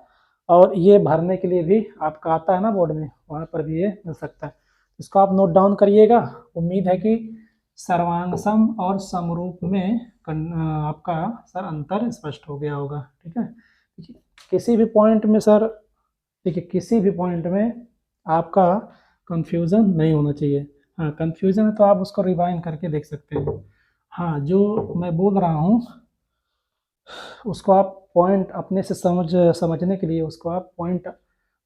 Speaker 1: और ये भरने के लिए भी आपका आता है ना बोर्ड में, वहाँ पर भी ये मिल सकता है। इसको आप नोट डाउन करिएगा। उम्मीद है कि सर्वांग सम और समरूप में आपका सर अंतर स्पष्ट हो गया होगा। ठीक है, किसी भी पॉइंट में सर, देखिए किसी भी पॉइंट में आपका कंफ्यूजन नहीं होना चाहिए। हाँ, कंफ्यूजन है तो आप उसको रिवाइंड करके देख सकते हैं। हाँ, जो मैं बोल रहा हूँ उसको आप पॉइंट अपने से समझने के लिए उसको आप पॉइंट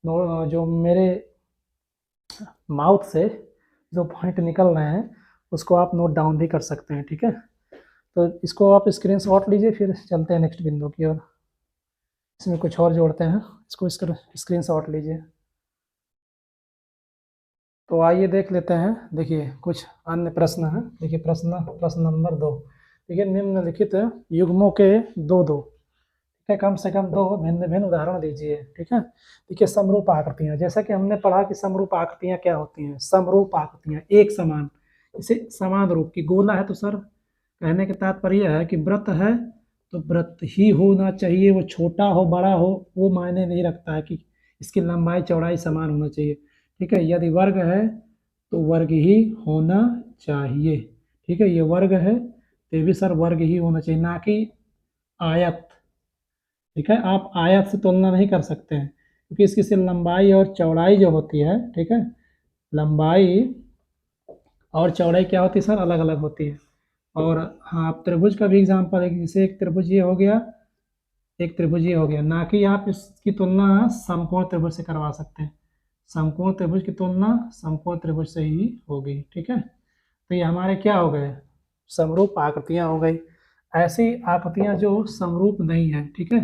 Speaker 1: जो मेरे माउथ से जो पॉइंट निकल रहे हैं उसको आप नोट डाउन भी कर सकते हैं। ठीक है, तो इसको आप स्क्रीनशॉट लीजिए, फिर चलते हैं नेक्स्ट बिंदु की ओर। इसमें कुछ और जोड़ते हैं, इसको स्क्रीनशॉट लीजिए। तो आइए देख लेते हैं। देखिए कुछ अन्य प्रश्न हैं। देखिए प्रश्न नंबर 2। देखिए निम्नलिखित युग्मों के दो ठीक है, कम से कम 2 भिन्न भिन्न उदाहरण दीजिए। ठीक है, देखिए समरूप आकृतियां, जैसा कि हमने पढ़ा कि समरूप आकृतियां क्या होती हैं, समरूप आकृतियां एक समान, इसे समान रूप की, गोला है तो सर कहने का तात्पर्य है कि वृत्त है तो वृत्त ही होना चाहिए, वो छोटा हो बड़ा हो वो मायने नहीं रखता है कि इसकी लंबाई चौड़ाई समान होना चाहिए। ठीक है, यदि वर्ग है तो वर्ग ही होना चाहिए। ठीक है, ये वर्ग है ये भी सर वर्ग ही होना चाहिए, ना कि आयत। ठीक है, आप आयत से तुलना नहीं कर सकते हैं, क्योंकि इसकी सिर्फ लंबाई और चौड़ाई जो होती है, ठीक है, लंबाई और चौड़ाई क्या होती है सर, अलग अलग होती है। और हाँ, आप त्रिभुज का भी एग्जाम्पल है, जैसे एक त्रिभुज ये हो गया, एक त्रिभुज ये हो गया, ना कि आप इसकी तुलना समकोण त्रिभुज से करवा सकते हैं। समकोण त्रिभुज की तुलना समकोण त्रिभुज से ही होगी। ठीक है, तो ये हमारे क्या हो गए, समरूप आकृतियां हो गई। ऐसी आकृतियां जो समरूप नहीं है, ठीक है,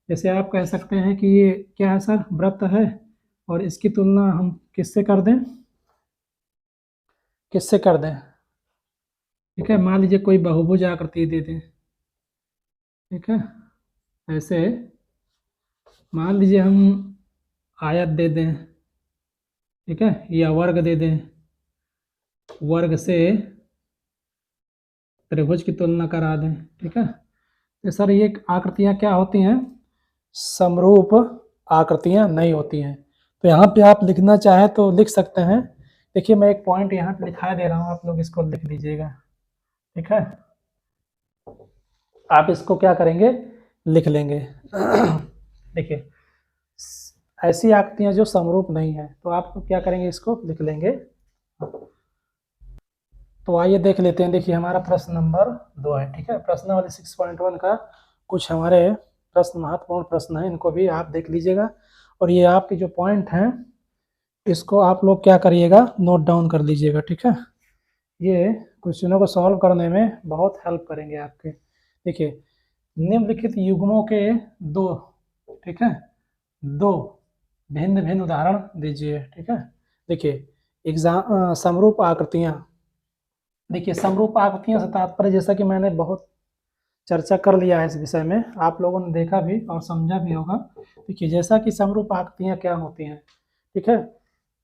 Speaker 1: जैसे आप कह सकते हैं कि ये क्या है सर, वृत्त है, और इसकी तुलना हम किससे कर दें, किससे कर दें, ठीक है, मान लीजिए कोई बहुभुज आकृति दे दें, ठीक है, ऐसे मान लीजिए हम आयत दे दें, ठीक है, या वर्ग दे दें, वर्ग से त्रिभुज की तुलना करा दें, ठीक है, तो सर ये आकृतियां क्या होती हैं, समरूप आकृतियां नहीं होती हैं। तो यहाँ पे आप लिखना चाहे तो लिख सकते हैं। देखिए मैं एक पॉइंट यहाँ पे लिखा दे रहा हूँ, आप लोग इसको लिख लीजिएगा, ठीक है, आप इसको क्या करेंगे, लिख लेंगे। देखिए ऐसी आकृतियां जो समरूप नहीं है, तो आप क्या करेंगे, इसको लिख लेंगे। तो आइए देख लेते हैं। देखिए हमारा प्रश्न नंबर 2 है, ठीक है, प्रश्नावली 6.1 का कुछ हमारे प्रश्न महत्वपूर्ण प्रश्न है, इनको भी आप देख लीजिएगा, और ये आपके जो पॉइंट हैं इसको आप लोग क्या करिएगा, नोट डाउन कर लीजिएगा, ठीक है, ये क्वेश्चनों को सॉल्व करने में बहुत हेल्प करेंगे आपके। देखिए निम्नलिखित युग्मों के दो, ठीक है, दो भिन्न भिन्न उदाहरण दीजिए, ठीक है। देखिए एग्जाम समरूप आकृतियां, देखिए समरूप आकृतियों से तात्पर्य, जैसा कि मैंने बहुत चर्चा कर लिया है इस विषय में, आप लोगों ने देखा भी और समझा भी होगा। देखिए जैसा कि समरूप आकृतियां क्या होती हैं, ठीक है,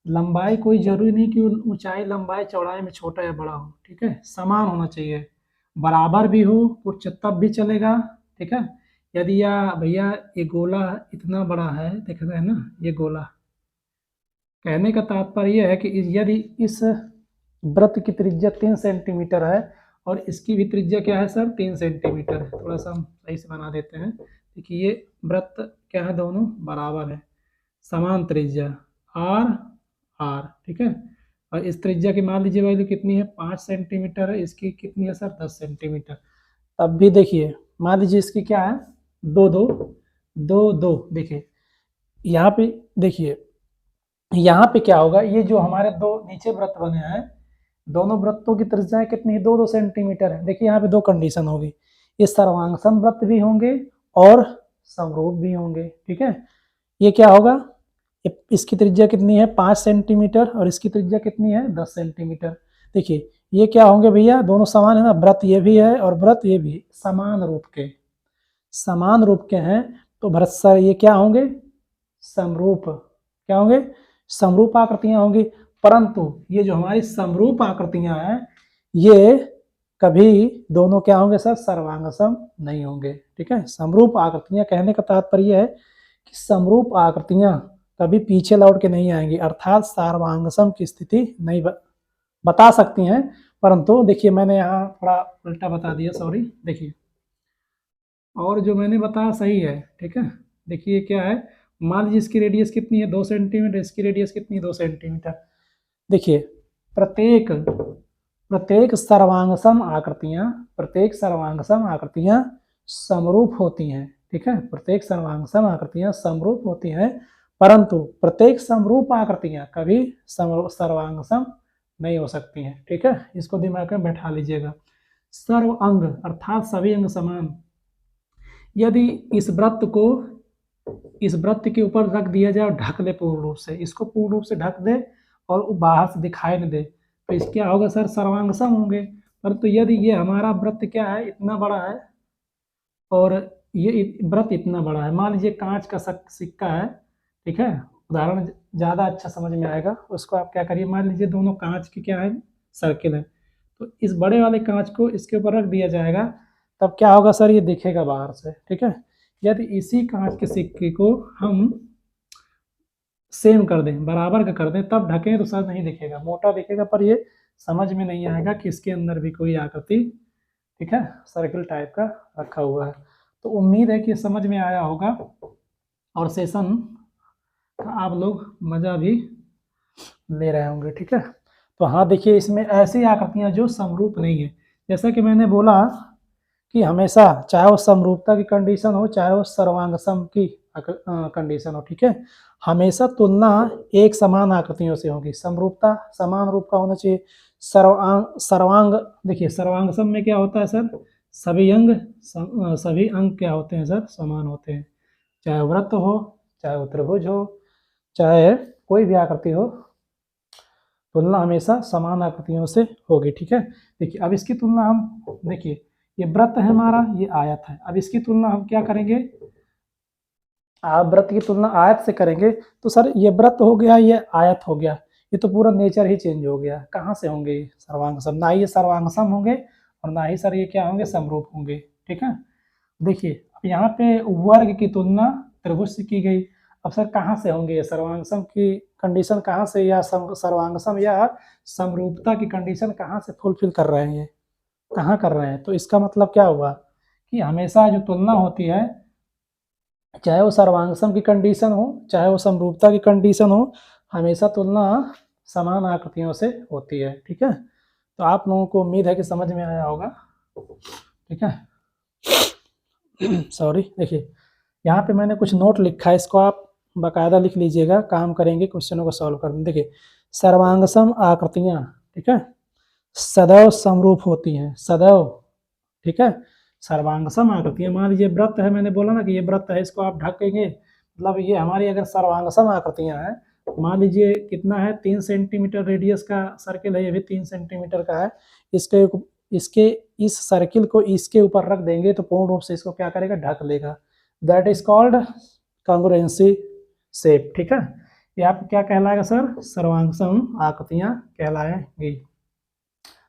Speaker 1: लंबाई कोई जरूरी नहीं कि ऊंचाई लंबाई चौड़ाई में छोटा या बड़ा हो, ठीक है, समान होना चाहिए, बराबर भी हो कुछ तब भी चलेगा, ठीक है। यदि या भैया ये गोला इतना बड़ा है, देख रहे हैं ना, ये गोला, कहने का तात्पर्य है कि यदि इस वृत्त की त्रिज्या 3 सेंटीमीटर है और इसकी भी त्रिज्या क्या है सर, 3 सेंटीमीटर है, थोड़ा सा हम सही से बना देते हैं। देखिए ये वृत्त क्या है, दोनों बराबर है, समान त्रिज्या आर आर, ठीक है, और इस त्रिज्या की मान लीजिए वैल्यू कितनी है, 5 सेंटीमीटर है, इसकी कितनी है सर, 10 सेंटीमीटर। तब भी देखिए मान लीजिए इसकी क्या है, दो दो दो दो, देखिए यहाँ पे, देखिए यहाँ पे क्या होगा, ये जो हमारे दो नीचे वृत्त बने हैं, दोनों वृत्तों की त्रिज्याएं कितनी है, 2-2 सेंटीमीटर है। देखिए यहाँ पे दो कंडीशन होगी, ये सर्वांग वृत्त भी होंगे और समरूप भी होंगे, ठीक है। ये क्या होगा, इसकी त्रिज्या कितनी है, 5 सेंटीमीटर, और इसकी त्रिज्या कितनी है, 10 सेंटीमीटर। देखिए ये क्या होंगे भैया, दोनों समान है ना, वृत्त ये भी है और वृत्त ये भी समान रूप के, समान रूप के हैं, तो भरत सर ये क्या होंगे, समरूप, क्या होंगे, समरूप आकृतियां होंगी। परंतु ये जो हमारी समरूप आकृतियां हैं, ये कभी दोनों क्या होंगे सर, सर्वांगसम नहीं होंगे, ठीक है। समरूप आकृतियां कहने का तात्पर्य है कि समरूप आकृतियां कभी पीछे लौट के नहीं आएंगी, अर्थात सर्वांगसम की स्थिति नहीं बता सकती हैं। परंतु देखिए मैंने यहाँ थोड़ा उल्टा बता दिया, सॉरी, देखिए और जो मैंने बताया सही है, ठीक है। देखिए क्या है, मान लीजिए इसकी रेडियस कितनी है, 2 सेंटीमीटर, इसकी रेडियस कितनी है, 2 सेंटीमीटर। देखिए प्रत्येक प्रत्येक सर्वांगसम आकृतियां, प्रत्येक सर्वांगसम आकृतियां समरूप होती हैं, ठीक है, प्रत्येक सर्वांगसम आकृतियां समरूप होती हैं, परंतु प्रत्येक समरूप आकृतियां कभी सर्वांगसम नहीं हो सकती हैं, ठीक है, इसको दिमाग में बैठा लीजिएगा। सर्व अंग अर्थात सभी अंग समान, यदि इस वृत्त को इस वृत्त के ऊपर रख दिया जाए और ढक दे पूर्ण रूप से, इसको पूर्ण रूप से ढक दे और बाहर से दिखाई न दे, तो इस क्या होगा सर, सर्वांगसम होंगे। परंतु यदि ये हमारा वृत्त क्या है, इतना बड़ा है और ये वृत्त इतना बड़ा है, मान लीजिए कांच का सिक्का है, ठीक है, उदाहरण ज़्यादा अच्छा समझ में आएगा, उसको आप क्या करिए, मान लीजिए दोनों कांच की क्या है, सर्किल है, तो इस बड़े वाले कांच को इसके ऊपर रख दिया जाएगा, तब क्या होगा सर, ये दिखेगा बाहर से, ठीक है। यदि इसी कांच के सिक्के को हम सेम कर दें, बराबर का कर दें, तब ढकें तो सर नहीं दिखेगा, मोटा दिखेगा, पर ये समझ में नहीं आएगा कि इसके अंदर भी कोई आकृति ठीक है, सर्किल टाइप का रखा हुआ है। तो उम्मीद है कि समझ में आया होगा और सेशन का आप लोग मज़ा भी ले रहे होंगे। ठीक है, तो हाँ देखिए, इसमें ऐसी आकृतियाँ जो समरूप नहीं है, जैसा कि मैंने बोला कि हमेशा चाहे वो समरूपता की कंडीशन हो, चाहे वो सर्वांगसम की कंडीशन हो, ठीक है, हमेशा तुलना एक समान आकृतियों से होगी। समरूपता समान रूप का होना चाहिए। सर्वांग देखिए, सर्वांगसम में क्या होता है सर, सभी अंग क्या होते हैं सर, समान होते हैं। चाहे वृत्त हो, चाहे वो त्रिभुज हो, चाहे कोई भी आकृति हो, तुलना हमेशा समान आकृतियों से होगी। ठीक है, देखिए अब इसकी तुलना हम, देखिए ये वृत्त है हमारा, ये आयत है। अब इसकी तुलना हम क्या करेंगे, आप वृत्त की तुलना आयत से करेंगे तो सर ये वृत्त हो गया, ये आयत हो गया, ये तो पूरा नेचर ही चेंज हो गया। कहाँ से होंगे ये सर्वांगसम, ना ही ये सर्वांगसम होंगे और ना ही सर ये क्या होंगे, समरूप होंगे। ठीक है, देखिए अब यहाँ पे वर्ग की तुलना त्रिभुज से की गई। अब सर कहाँ से होंगे ये सर्वांगसम की कंडीशन कहाँ से, या सर्वांगसम या समरूपता की कंडीशन कहाँ से फुलफिल कर रहे हैं, कहाँ कर रहे हैं। तो इसका मतलब क्या हुआ कि हमेशा जो तुलना होती है, चाहे वो सर्वांगसम की कंडीशन हो, चाहे वो समरूपता की कंडीशन हो, हमेशा तुलना समान आकृतियों से होती है। ठीक है, तो आप लोगों को उम्मीद है कि समझ में आया होगा। ठीक है, सॉरी, देखिए यहाँ पे मैंने कुछ नोट लिखा है, इसको आप बाकायदा लिख लीजिएगा, काम करेंगे क्वेश्चनों को सॉल्व करने। देखिए सर्वांगसम आकृतियाँ, ठीक है, सदैव समरूप होती हैं, सदैव। ठीक है, सर्वांगसम आकृतियाँ, मान लीजिए वृत्त है, मैंने बोला ना कि ये वृत्त है, इसको आप ढकेंगे, मतलब ये हमारी अगर सर्वांगसम आकृतियाँ हैं, मान लीजिए कितना है, 3 सेंटीमीटर रेडियस का सर्किल है, ये भी 3 सेंटीमीटर का है। इसके इसके इस सर्किल को इसके ऊपर रख देंगे तो पूर्ण रूप से इसको क्या करेगा, ढक लेगा। That is called congruency shape. ठीक है, ये आपको क्या कहलाएगा सर, सर्वांगसम आकृतियाँ कहलाएंगी।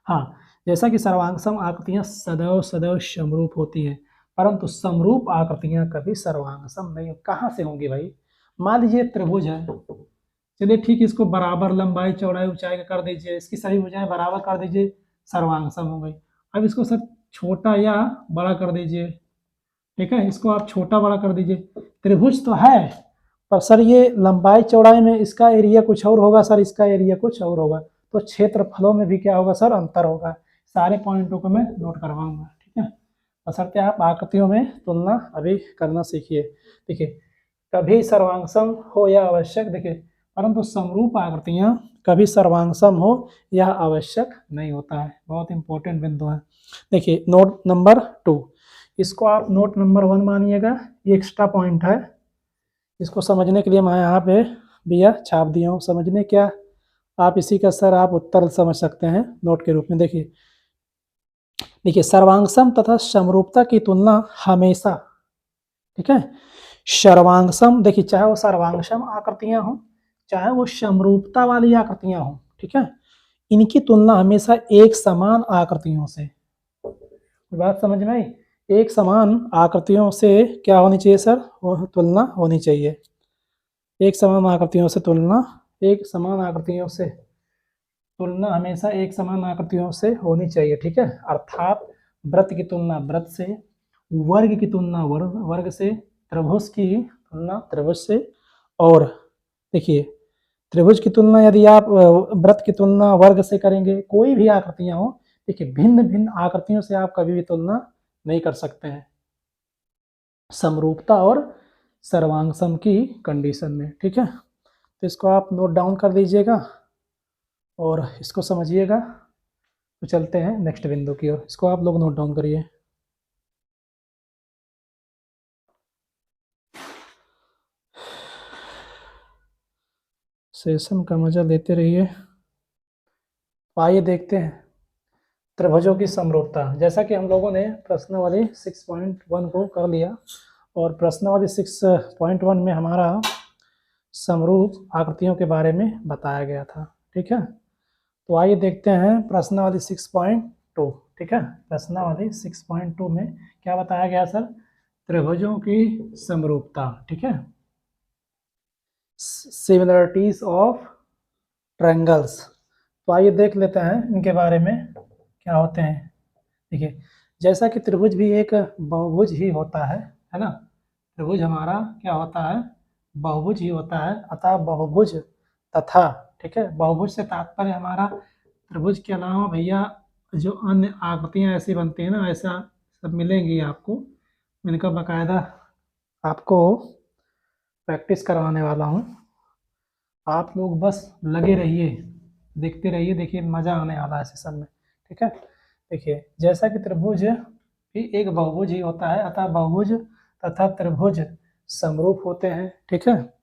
Speaker 1: हाँ, जैसा कि सर्वांगसम आकृतियाँ सदैव सदैव समरूप होती हैं, परंतु समरूप आकृतियाँ कभी सर्वांगसम नहीं। कहाँ से होंगी भाई, मान लीजिए त्रिभुज है, चलिए ठीक है, इसको बराबर लंबाई चौड़ाई ऊंचाई का कर दीजिए, इसकी सभी भुजाएं बराबर कर दीजिए, सर्वांगसम हो गई। अब इसको सर छोटा या बड़ा कर दीजिए, ठीक है, इसको आप छोटा बड़ा कर दीजिए। त्रिभुज तो है, पर सर ये लंबाई चौड़ाई में इसका एरिया कुछ और होगा सर, इसका एरिया कुछ और होगा, तो क्षेत्रफलों में भी क्या होगा सर, अंतर होगा। सारे पॉइंटों को मैं नोट करवाऊंगा। ठीक है, बशर्ते आप आकृतियों में तुलना अभी करना सीखिए। देखिए कभी सर्वांगसम हो या आवश्यक, देखिए परंतु समरूप आकृतियाँ कभी सर्वांगसम हो यह आवश्यक नहीं होता है। बहुत इंपॉर्टेंट बिंदु है। देखिए नोट नंबर 2, इसको आप नोट नंबर 1 मानिएगा, ये एक्स्ट्रा पॉइंट है, इसको समझने के लिए मैं यहाँ पे बिया छाप दिया हूँ। समझने क्या, आप इसी का सर आप उत्तर समझ सकते हैं नोट के रूप में। देखिए देखिए सर्वांगसम तथा समरूपता की तुलना हमेशा, ठीक है, सर्वांगसम, देखिए चाहे वो सर्वांगसम आकृतियां हो, चाहे वो समरूपता वाली आकृतियां हो, ठीक है, इनकी तुलना हमेशा एक समान आकृतियों से, बात समझ में आई, एक समान आकृतियों से क्या होनी चाहिए सर, वो तुलना होनी चाहिए। एक समान आकृतियों से तुलना, एक समान आकृतियों से तुलना हमेशा एक समान आकृतियों से होनी चाहिए। ठीक है, अर्थात वृत्त की तुलना वृत्त से, वर्ग की तुलना वर्ग से, त्रिभुज की तुलना त्रिभुज से, और देखिए त्रिभुज की तुलना यदि आप वृत्त की तुलना वर्ग से करेंगे, कोई भी आकृतियां हो, देखिए भिन्न भिन्न आकृतियों से आप कभी भी तुलना नहीं कर सकते हैं समरूपता और सर्वांगसम की कंडीशन में। ठीक है, तो इसको आप नोट डाउन कर लीजिएगा और इसको समझिएगा। तो चलते हैं नेक्स्ट बिंदु की ओर, इसको आप लोग नोट डाउन करिए। सेशन का मजा लेते रहिए। आइए देखते हैं त्रिभुजों की समरूपता। जैसा कि हम लोगों ने प्रश्नावली 6.1 को कर लिया और प्रश्नावली 6.1 में हमारा समरूप आकृतियों के बारे में बताया गया था। ठीक है, तो आइए देखते हैं प्रश्नावली 6.2। ठीक है, प्रश्नावली 6.2 में क्या बताया गया सर, त्रिभुजों की समरूपता। ठीक है, सिमिलरिटीज ऑफ ट्रायंगल्स। तो आइए देख लेते हैं इनके बारे में क्या होते हैं। देखिए जैसा कि त्रिभुज भी एक बहुभुज ही होता है ना। त्रिभुज हमारा क्या होता है, बहुभुज ही होता है। अतः बहुभुज तथा, ठीक है, बहुभुज से तात्पर्य हमारा त्रिभुज के अलावा भैया जो अन्य आकृतियां ऐसी बनती हैं ना, ऐसा सब मिलेंगी आपको। इनका बाकायदा आपको प्रैक्टिस करवाने वाला हूँ। आप लोग बस लगे रहिए, देखते रहिए, देखिए मज़ा आने वाला है सेशन में, ठीक है। देखिए जैसा कि त्रिभुज भी एक बहुभुज ही होता है, अतः बहुभुज तथा त्रिभुज समरूप होते हैं, ठीक है।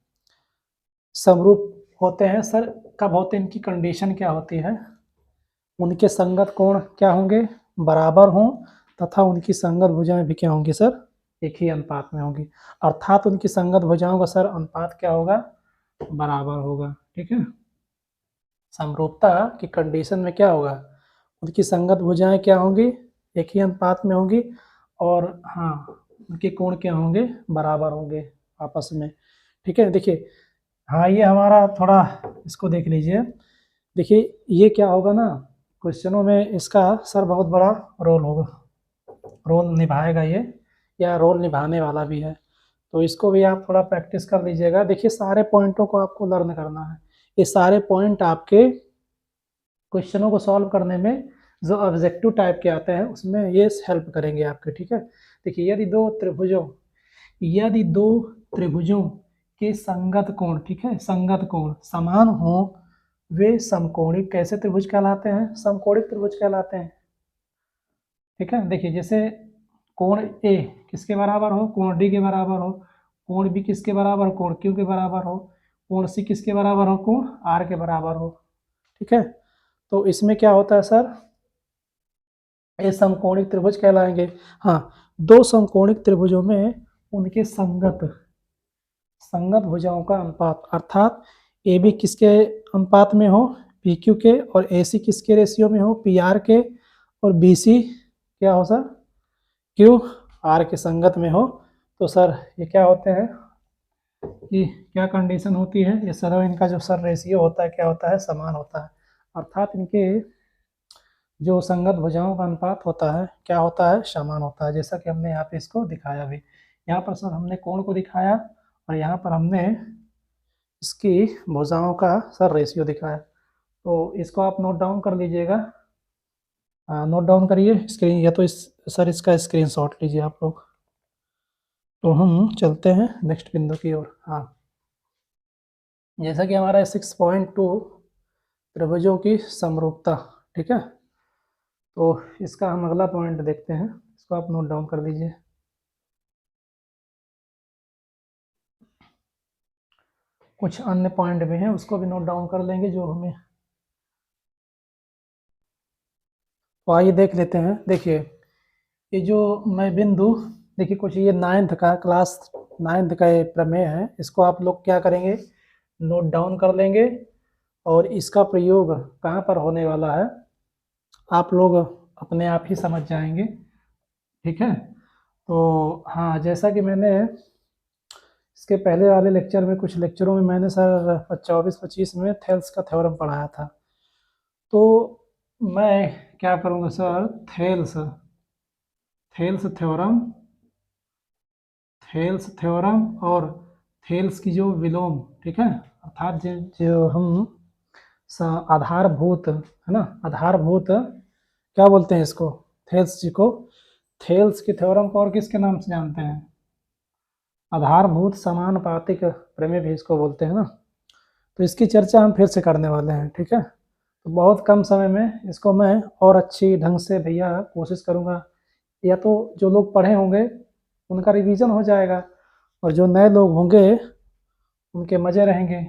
Speaker 1: समरूप होते हैं सर, कब होते हैं, इनकी कंडीशन क्या होती है, उनके संगत कोण क्या होंगे, बराबर हों, तथा उनकी संगत भुजाएं भी क्या होंगी सर, एक ही अनुपात में होंगी। अर्थात उनकी संगत भुजाओं का सर अनुपात क्या होगा, बराबर होगा, ठीक है। समरूपता की कंडीशन में क्या होगा, उनकी संगत भुजाएं क्या होंगी, एक ही अनुपात में होंगी, और हाँ उनके कोण क्या होंगे, बराबर होंगे आपस में, ठीक है। देखिए हाँ ये हमारा थोड़ा इसको देख लीजिए। देखिए ये क्या होगा ना, क्वेश्चनों में इसका सर बहुत बड़ा रोल होगा, रोल निभाएगा ये, या रोल निभाने वाला भी है। तो इसको भी आप थोड़ा प्रैक्टिस कर लीजिएगा। देखिए सारे पॉइंटों को आपको लर्न करना है, ये सारे पॉइंट आपके क्वेश्चनों को सॉल्व करने में जो ऑब्जेक्टिव टाइप के आते हैं उसमें ये हेल्प करेंगे आपके, ठीक है। देखिए यदि दो त्रिभुजों के संगत कोण, ठीक है, संगत कोण समान हो, वे समकोणिक कैसे त्रिभुज कहलाते हैं, समकोणिक त्रिभुज कहलाते हैं, ठीक है। देखिए जैसे कोण ए किसके बराबर हो, कोण डी के बराबर हो, कोण बी किसके बराबर हो, कोण क्यू के बराबर हो, कोण सी किसके बराबर हो, कोण आर के बराबर हो, ठीक है। तो इसमें क्या होता है सर, ये समकोणिक त्रिभुज कहलाएंगे। हाँ, दो समकोणिक त्रिभुजों में उनके संगत भुजाओं का अनुपात, अर्थात ए बी किसके अनुपात में हो, पी क्यू के, और ए सी किसके रेशियो में हो, पी आर के, और बी सी क्या हो सर, क्यू आर के संगत में हो। तो सर ये क्या होते हैं कि क्या कंडीशन होती है, ये सर इनका जो सर रेशियो होता है क्या होता है, समान होता है। अर्थात इनके जो संगत भुजाओं का अनुपात होता है क्या होता है, समान होता है। जैसा कि हमने यहाँ पे इसको दिखाया भी, यहाँ पर सर हमने कोण को दिखाया, और यहाँ पर हमने इसकी भुजाओं का सर रेशियो दिखाया। तो इसको आप नोट डाउन कर लीजिएगा, नोट डाउन करिए स्क्रीन, या तो इस सर इसका स्क्रीनशॉट लीजिए आप लोग। तो हम चलते हैं नेक्स्ट बिंदु की ओर। हाँ, जैसा कि हमारा 6.2 त्रिभुजों की समरूपता, ठीक है। तो इसका हम अगला पॉइंट देखते हैं, इसको आप नोट डाउन कर लीजिए। कुछ अन्य पॉइंट भी हैं उसको भी नोट डाउन कर लेंगे जो हमें, तो आइए देख लेते हैं। देखिए ये जो मैं बिंदु, देखिए कुछ ये क्लास 9th का ये प्रमेय है, इसको आप लोग क्या करेंगे, नोट डाउन कर लेंगे, और इसका प्रयोग कहाँ पर होने वाला है आप लोग अपने आप ही समझ जाएंगे, ठीक है। तो हाँ, जैसा कि मैंने इसके पहले वाले लेक्चर में, कुछ लेक्चरों में मैंने सर 24-25 में थेल्स का थ्योरम पढ़ाया था। तो मैं क्या करूँगा सर, थेल्स थ्योरम और थेल्स की जो विलोम, ठीक है, अर्थात जो हम आधारभूत है ना, आधारभूत क्या बोलते हैं इसको, थेल्स जी को, थेल्स की थ्योरम को और किसके नाम से जानते हैं, आधारभूत समानुपातिक प्रमेय भी इसको बोलते हैं ना। तो इसकी चर्चा हम फिर से करने वाले हैं, ठीक है। तो बहुत कम समय में इसको मैं और अच्छी ढंग से भैया कोशिश करूँगा, या तो जो लोग पढ़े होंगे उनका रिवीजन हो जाएगा, और जो नए लोग होंगे उनके मज़े रहेंगे,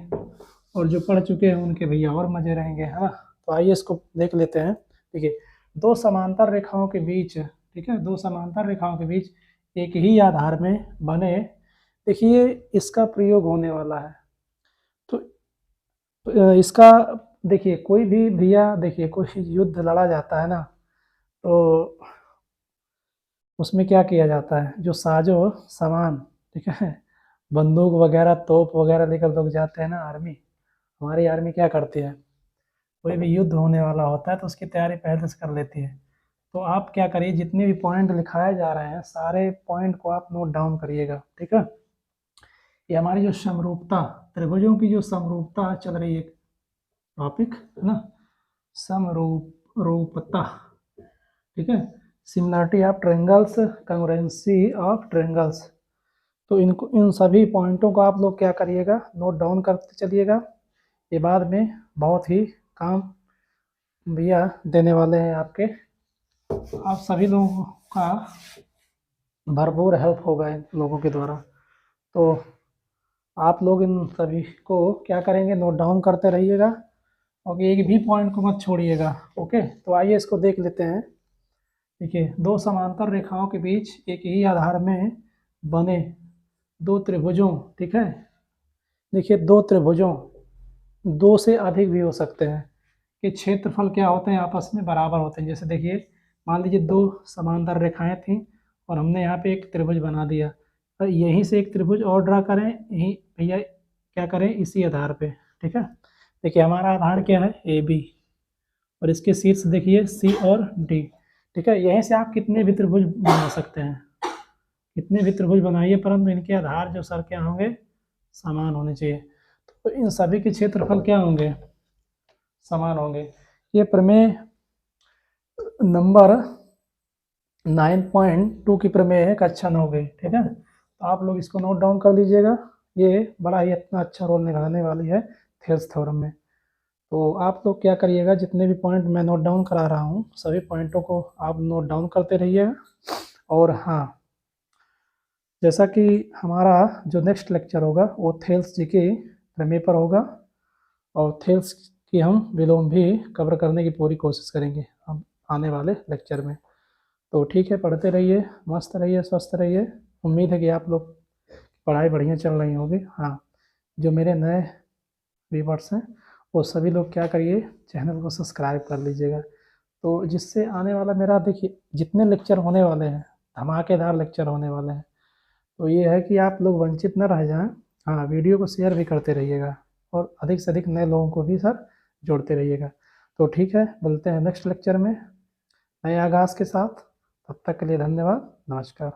Speaker 1: और जो पढ़ चुके हैं उनके भैया और मज़े रहेंगे, है ना। तो आइए इसको देख लेते हैं। देखिए दो समांतर रेखाओं के बीच, ठीक है, दो समांतर रेखाओं के बीच एक ही आधार में बने, देखिए इसका प्रयोग होने वाला है। तो इसका देखिए कोई भी भैया, देखिए कोई युद्ध लड़ा जाता है ना, तो उसमें क्या किया जाता है, जो साजो सामान, ठीक है, बंदूक वगैरह तोप वगैरह लेकर लोग जाते हैं ना आर्मी, हमारी आर्मी क्या करती है, कोई भी युद्ध होने वाला होता है तो उसकी तैयारी पहले से कर लेती है। तो आप क्या करिए, जितने भी पॉइंट लिखाए जा रहे हैं सारे पॉइंट को आप नोट डाउन करिएगा, ठीक है। ये हमारी जो समरूपता, त्रिभुजों की जो समरूपता चल रही है टॉपिक, है ना, समरूपता, ठीक है, similarity of triangles, congruency of triangles. तो इनको, इन सभी पॉइंटों को आप लोग क्या करिएगा, नोट डाउन करते चलिएगा। ये बाद में बहुत ही काम भैया देने वाले हैं आपके, आप सभी लोगों का भरपूर हेल्प होगा इन लोगों के द्वारा। तो आप लोग इन सभी को क्या करेंगे, नोट डाउन करते रहिएगा और एक भी पॉइंट को मत छोड़िएगा। ओके, तो आइए इसको देख लेते हैं। देखिए, दो समांतर रेखाओं के बीच एक ही आधार में बने दो त्रिभुजों, ठीक है। देखिए, दो त्रिभुजों, दो से अधिक भी हो सकते हैं, कि क्षेत्रफल क्या होते हैं, आपस में बराबर होते हैं। जैसे देखिए, मान लीजिए दो समांतर रेखाएं थीं और हमने यहाँ पे एक त्रिभुज बना दिया, और यहीं से एक त्रिभुज और ड्रा करें, यहीं भैया क्या करें, इसी आधार पे, ठीक है। देखिए, हमारा आधार क्या है, ए बी, और इसके शीर्ष देखिए सी और डी, ठीक है। यहीं से आप कितने भी त्रिभुज बना सकते हैं, कितने भी त्रिभुज बनाइए, परंतु इनके आधार जो सर क्या होंगे, समान होने चाहिए। तो इन सभी के क्षेत्रफल क्या होंगे, समान होंगे। ये प्रमेय नंबर 9.2 की प्रमेय है, कक्षा 9 की, ठीक है। तो आप लोग इसको नोट डाउन कर लीजिएगा, ये बड़ा ही इतना अच्छा रोल निभाने वाली है थेल्स थ्योरम में। तो आप लोग क्या करिएगा, जितने भी पॉइंट मैं नोट डाउन करा रहा हूँ सभी पॉइंटों को आप नोट डाउन करते रहिएगा। और हाँ, जैसा कि हमारा जो नेक्स्ट लेक्चर होगा वो थेल्स जी के प्रमेय पर होगा, और थेल्स की हम विलोम भी कवर करने की पूरी कोशिश करेंगे हम आने वाले लेक्चर में। तो ठीक है, पढ़ते रहिए, मस्त रहिए, स्वस्थ रहिए। उम्मीद है कि आप लोग पढ़ाई बढ़िया चल रही होगी। हाँ, जो मेरे नए व्यूवर्स हैं वो सभी लोग क्या करिए, चैनल को सब्सक्राइब कर लीजिएगा। तो जिससे आने वाला मेरा, देखिए जितने लेक्चर होने वाले हैं, धमाकेदार लेक्चर होने वाले हैं, तो ये है कि आप लोग वंचित न रह जाएं। हाँ, वीडियो को शेयर भी करते रहिएगा और अधिक से अधिक नए लोगों को भी सर जोड़ते रहिएगा। तो ठीक है, मिलते हैं नेक्स्ट लेक्चर में नए आगाज़ के साथ। तब तक के लिए धन्यवाद, नमस्कार।